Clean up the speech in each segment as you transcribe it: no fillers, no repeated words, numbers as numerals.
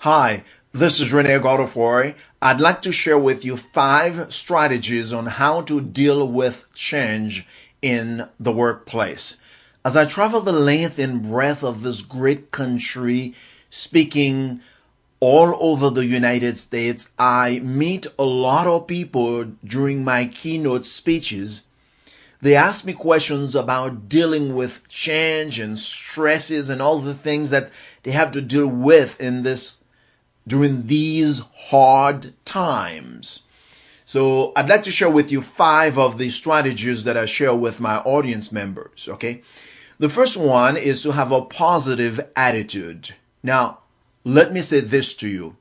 Hi, this is Rene Godofroy. I'd like to share with you 5 strategies on how to deal with change in the workplace. As I travel the length and breadth of this great country, speaking all over the United States, I meet a lot of people during my keynote speeches. They ask me questions about dealing with change and stresses and all the things that they have to deal with during these hard times. So I'd like to share with you 5 of the strategies that I share with my audience members, okay? The first one is to have a positive attitude. Now, let me say this to you.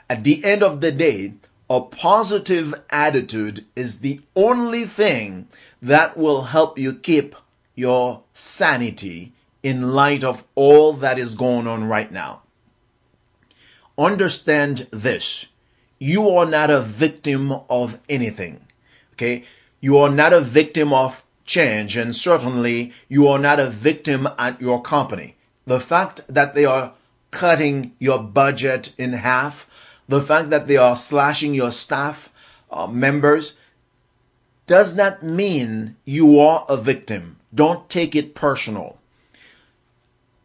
At the end of the day, a positive attitude is the only thing that will help you keep your sanity in light of all that is going on right now. Understand this. You are not a victim of anything. Okay? You are not a victim of change, and certainly you are not a victim at your company. The fact that they are cutting your budget in half, the fact that they are slashing your staff members, does not mean you are a victim. Don't take it personal.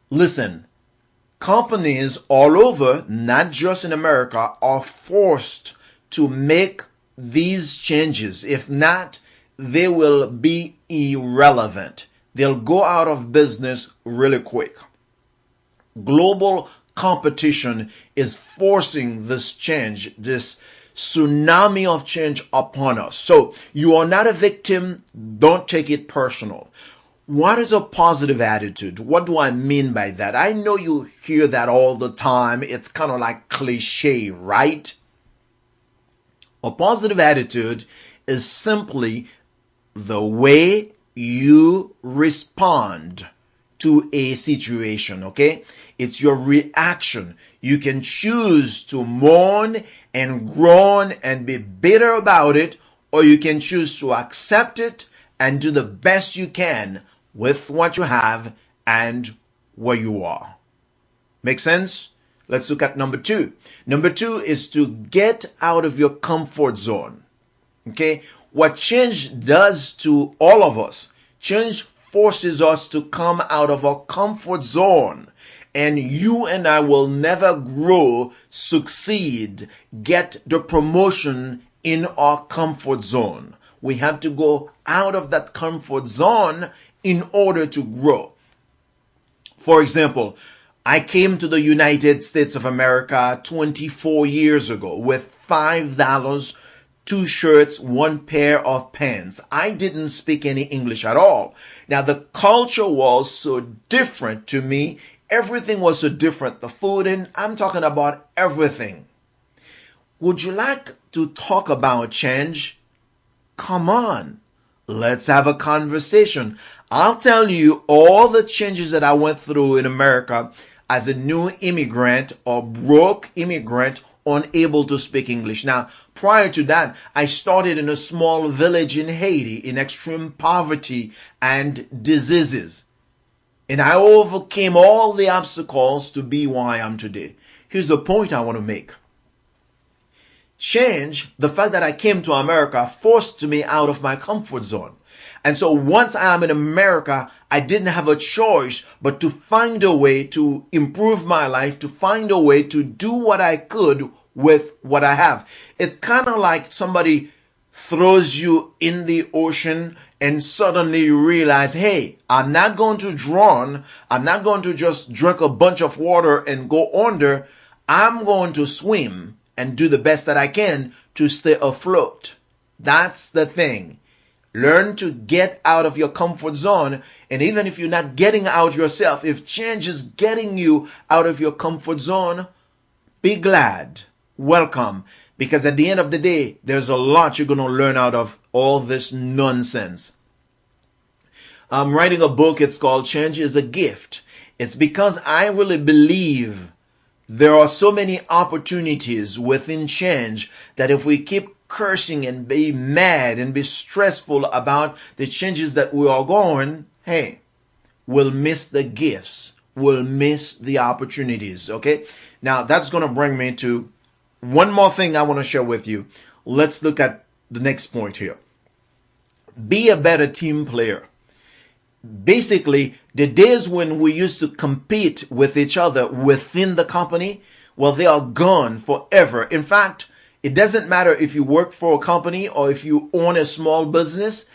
Listen, companies all over, not just in America, are forced to make these changes. If not, they will be irrelevant. They'll go out of business really quick. Global competition is forcing this change, this tsunami of change upon us. So you are not a victim. Don't take it personal. What is a positive attitude? What do I mean by that? I know you hear that all the time. It's kind of like cliche, right? A positive attitude is simply the way you respond to a situation, okay? It's your reaction. You can choose to mourn and groan and be bitter about it, or you can choose to accept it and do the best you can with what you have and where you are. Make sense? Let's look at number 2. Number 2 is to get out of your comfort zone. Okay? What change does to all of us, change forces us to come out of our comfort zone. And you and I will never grow, succeed, get the promotion in our comfort zone. We have to go out of that comfort zone in order to grow. For example, I came to the United States of America 24 years ago with $5, 2 shirts, 1 pair of pants. I didn't speak any English at all. Now, the culture was so different to me. Everything was so different. The food, and I'm talking about everything. Would you like to talk about change? Come on. Let's have a conversation. I'll tell you all the changes that I went through in America as a new immigrant or broke immigrant unable to speak English. Now, prior to that, I started in a small village in Haiti in extreme poverty and diseases. And I overcame all the obstacles to be who I am today. Here's the point I want to make. Change, the fact that I came to America, forced me out of my comfort zone. And so once I'm in America, I didn't have a choice but to find a way to improve my life, to find a way to do what I could with what I have. It's kind of like somebody throws you in the ocean and suddenly you realize, hey, I'm not going to drown. I'm not going to just drink a bunch of water and go under. I'm going to swim and do the best that I can to stay afloat. That's the thing. Learn to get out of your comfort zone. And even if you're not getting out yourself, if change is getting you out of your comfort zone, be glad. Welcome. Because at the end of the day, there's a lot you're going to learn out of all this nonsense. I'm writing a book. It's called Change is a Gift. It's because I really believe there are so many opportunities within change that if we keep cursing and be mad and be stressful about the changes that we are going, hey, we'll miss the gifts. will miss the opportunities. Okay. Now that's going to bring me to one more thing I want to share with you. Let's look at the next point here. Be a better team player. Basically, the days when we used to compete with each other within the company, well, they are gone forever. In fact, it doesn't matter if you work for a company or if you own a small business.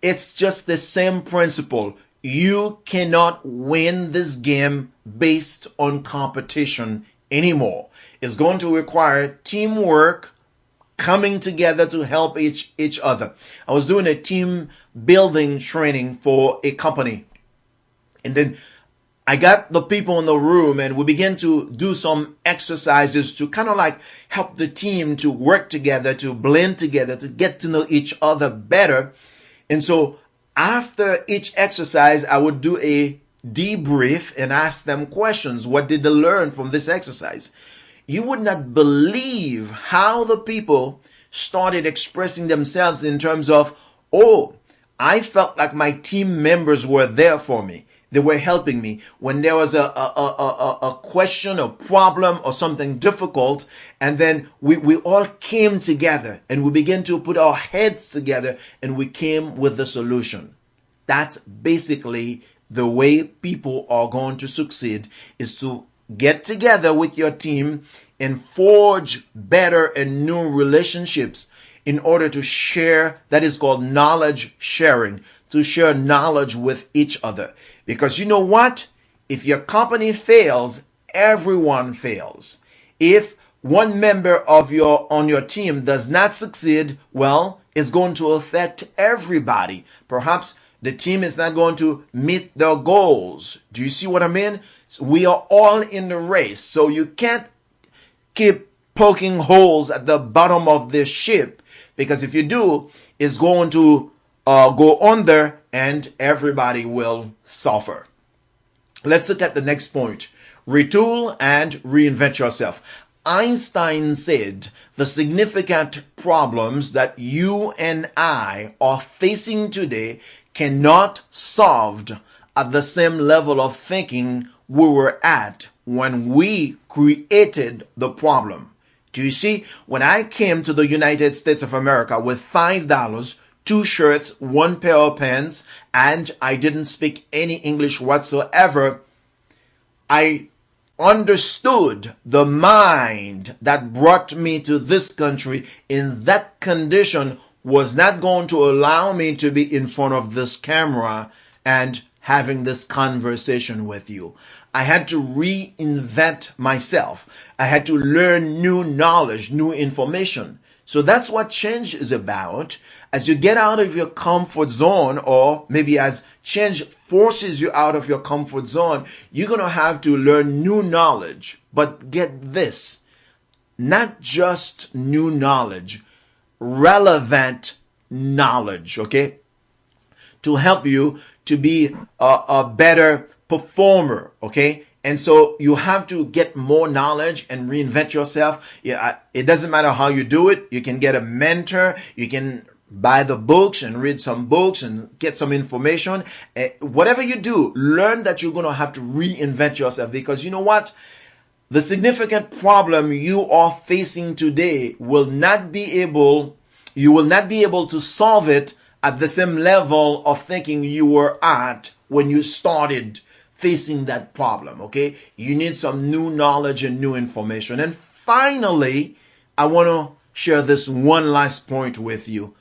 It's just the same principle. You cannot win this game based on competition anymore. It's going to require teamwork, coming together to help each other. I was doing a team building training for a company, and then I got the people in the room and we began to do some exercises to kind of like help the team to work together, to blend together, to get to know each other better. And so after each exercise, I would do a debrief and ask them questions. What did they learn from this exercise? You would not believe how the people started expressing themselves in terms of, oh, I felt like my team members were there for me. They were helping me when there was a question, a problem, or something difficult. And then we all came together and we began to put our heads together and we came with the solution. That's basically the way people are going to succeed, is to get together with your team and forge better and new relationships in order to share. That is called knowledge sharing, to share knowledge with each other. Because you know what? If your company fails, everyone fails. If one member of on your team does not succeed, well, it's going to affect everybody. Perhaps the team is not going to meet their goals. Do you see what I mean? So we are all in the race. So you can't keep poking holes at the bottom of this ship, because if you do, it's going to go under and everybody will suffer. Let's look at the next point. Retool and reinvent yourself. Einstein said the significant problems that you and I are facing today cannot solved at the same level of thinking we were at when we created the problem. Do you see? When I came to the United States of America with $5, 2 shirts, 1 pair of pants, and I didn't speak any English whatsoever, I understood the mind that brought me to this country in that condition was not going to allow me to be in front of this camera and having this conversation with you. I had to reinvent myself. I had to learn new knowledge, new information. So that's what change is about. As you get out of your comfort zone, or maybe as change forces you out of your comfort zone, you're going to have to learn new knowledge. But get this, not just new knowledge, relevant knowledge, okay? To help you to be a better performer, okay? And so you have to get more knowledge and reinvent yourself. Yeah, it doesn't matter how you do it. You can get a mentor. You can buy the books and read some books and get some information. Whatever you do, learn that you're going to have to reinvent yourself, because you know what? The significant problem you are facing today you will not be able to solve it at the same level of thinking you were at when you started facing that problem, okay? You need some new knowledge and new information. And finally, I want to share this one last point with you.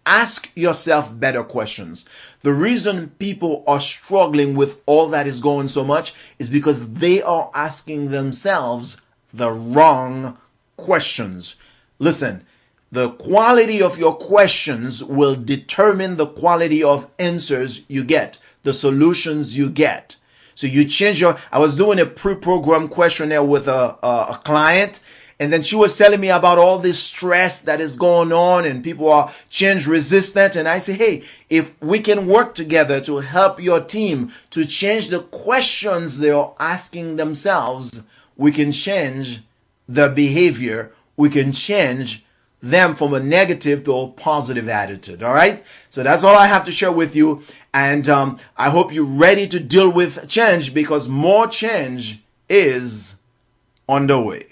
Ask yourself better questions. The reason people are struggling with all that is going so much is because they are asking themselves the wrong questions. Listen, the quality of your questions will determine the quality of answers you get, the solutions you get. So you change I was doing a pre-programmed questionnaire with a client, and then she was telling me about all this stress that is going on and people are change resistant. And I say, hey, if we can work together to help your team to change the questions they are asking themselves, we can change their behavior. We can change them from a negative to a positive attitude. All right. So that's all I have to share with you. And I hope you're ready to deal with change, because more change is on the way.